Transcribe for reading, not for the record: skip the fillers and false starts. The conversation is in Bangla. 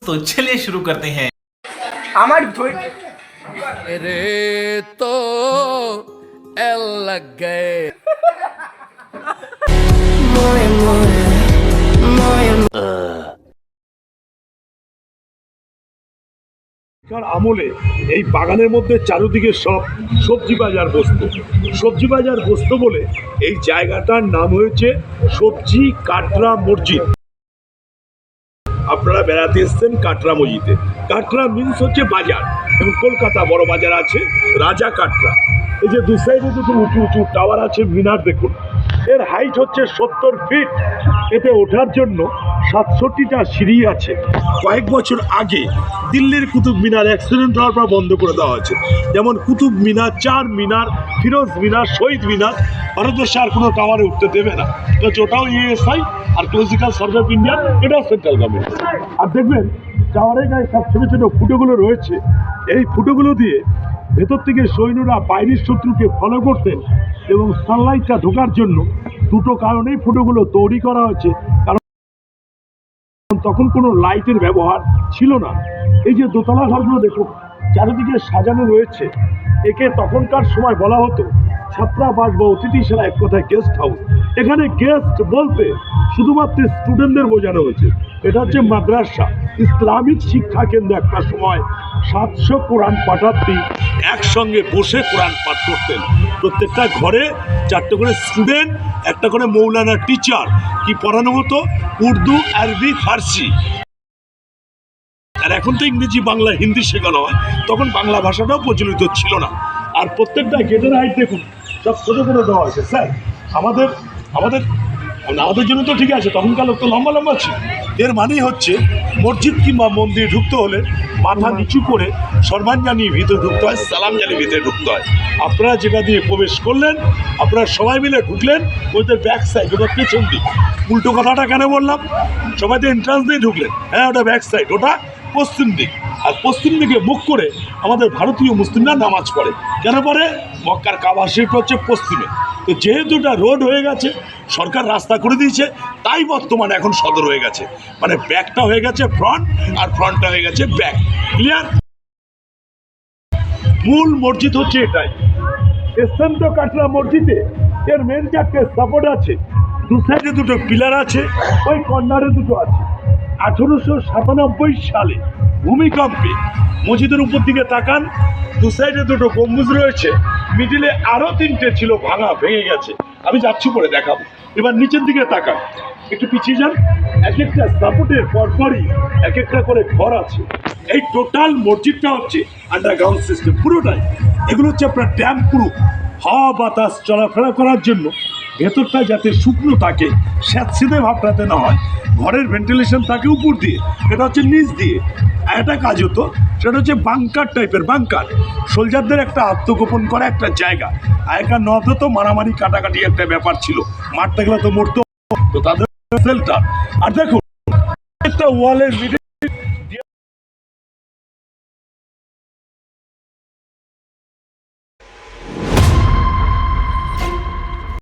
तो चलिए शुरू करते हैं। रे तो एल लग गए। আমলে এই বাগানের মধ্যে চারিদিকে সব সবজি বাজার বসতো। সবজি বাজার বসতো বলে এই জায়গাটার নাম হয়েছে সবজি কাটরা মসজিদ। আপনারা বেড়াতে এসছেন কাটরা মসজিদে। কাটরা মিন্স হচ্ছে বাজার, এবং কলকাতা বড় বাজার আছে রাজা কাটরা। এই যে দু সাইডে দুটো উঁচু উঁচু টাওয়ার আছে, মিনার দেখুন, এর হাইট হচ্ছে 70 ফিট। এতে ওঠার জন্য 67টা সিঁড়ি আছে। কয়েক বছর আগে দিল্লির কুতুব মিনার অ্যাক্সিডেন্ট হওয়ার পর বন্ধ করে দেওয়া হয়েছে। যেমন কুতুব মিনার, চার মিনার, ফিরোজ মিনার, শহীদ মিনার, ভারতবর্ষে আর কোনো টাওয়ারে উঠতে দেবে না। ওটাও ইএসআই আর ক্লোজিক্যাল সার্ভে অফ ইন্ডিয়া, এটাও সেন্ট্রাল গভর্নমেন্ট। আর দেখবেন টাওয়ারের গায়ে সব ছোটো ছোটো ফুটোগুলো রয়েছে। এই ফুটোগুলো দিয়ে ভেতর থেকে সৈন্যরা বাইরের শত্রুকে ফলো করতেন, এবং সানলাইটটা ঢোকার জন্য দুটো কারণেই ফুটোগুলো তৈরি করা হয়েছে। কারণ তখন কোনো লাইটের ব্যবহার ছিল না। এই যে দোতলা ঘরগুলো দেখুন চারিদিকে সাজানো রয়েছে, একে তখনকার সময় বলা হতো ছাত্রাবাস বা অতিথিশালা, এক কথায় গেস্ট হাউস। এখানে গেস্ট বলতে শুধুমাত্র স্টুডেন্টদের বোঝানো হয়েছে। এটা হচ্ছে মাদ্রাসা, ইসলামিক শিক্ষা কেন্দ্র। একটা সময় 700 কোরআন পাঠার্থী একসঙ্গে বসে কোরআন পাঠ করতেন। প্রত্যেকটা ঘরে 4টে করে স্টুডেন্ট, একটা করে মৌলানা টিচার। কি পড়ানো হতো? উর্দু, আরবি, ফার্সি। আর এখন তো ইংরেজি, বাংলা, হিন্দি শেখানো হয়। তখন বাংলা ভাষাটাও প্রচলিত ছিল না। আর প্রত্যেকটা গেটের হাইট দেখুন সব ছোটো করে দেওয়া হয়েছে। স্যার আমাদের আমাদের আমাদের জন্য তো ঠিক আছে, তখনকার লোক তো লম্বা লম্বা ছিল। এর মানেই হচ্ছে মসজিদ কিংবা মন্দির ঢুকতে হলে মাথা নিচু করে সম্মান জানিয়ে ভিতরে ঢুকতে হয়, সালাম জানিয়ে ভিতরে ঢুকতে হয়। আপনারা যেটা দিয়ে প্রবেশ করলেন, আপনারা সবাই মিলে ঢুকলেন ওদের ব্যাক সাইড, ওটা পেছন দিক। উল্টো কথাটা কেন বললাম? সবাই তো এন্ট্রান্স দিয়ে ঢুকলেন, হ্যাঁ ওটা ব্যাক সাইড, ওটা পশ্চিম দিক। আর পশ্চিম দিকে মুখ করে আমাদের ভারতীয় মুসলিমরা নামাজ পড়ে। কেন পড়ে? মক্কার কাবা শরীফ হচ্ছে পশ্চিমে। তো যেহেতু এটা রোড হয়ে গেছে, সরকার রাস্তা করে দিয়েছে, তাই বর্তমানে এখন সদর হয়ে গেছে। মানে ব্যাকটা হয়ে গেছে ফ্রন্ট, আর ফ্রন্টটা হয়ে গেছে ব্যাক। ক্লিয়ার? মূল মসজিদ হচ্ছে এটাই। এসছেন তো কাটরা মসজিদে। এর মেন 4টে সাপোর্ট আছে, দু সাইডে দুটো পিলার আছে, ওই কর্নারে দুটো আছে। 1897 সালে ভূমিকম্পে মসজিদের উপর দিকে তাকান, দু সাইডে দুটো গম্বুজ রয়েছে, মিডিলে আরও 3টে ছিল ভাঙা, ভেঙে গেছে। আমি যাচ্ছি পরে দেখাবো। এবার নিচের দিকে তাকান, একটু পিছিয়ে যান। এক একটা সাপোর্টের পরপরই এক একটা করে ঘর আছে। এই টোটাল মসজিদটা হচ্ছে আন্ডারগ্রাউন্ড সিস্টেম পুরোটাই। এগুলো হচ্ছে আপনার ড্যাম প্রুফ, হাওয়া বাতাস চলাফেরা করার জন্য ভেতরটা যাতে শুকনো থাকে, স্যাঁতসেঁতে ভাবটাতে না হয়, ঘরের ভেন্টিলেশন থাকে উপর দিয়ে, এটা হচ্ছে নিচ দিয়ে। একটা কাজ হতো, সেটা হচ্ছে বাংকার টাইপের। বাংকার সোলজারদের একটা আত্মগোপন করা একটা জায়গা। আগেকার নর্থে তো মারামারি কাটাকাটি একটা ব্যাপার ছিল, মারতে গেলে তো মরতো, তো তাদের শেল্টার। আর দেখুন একটা ওয়ালের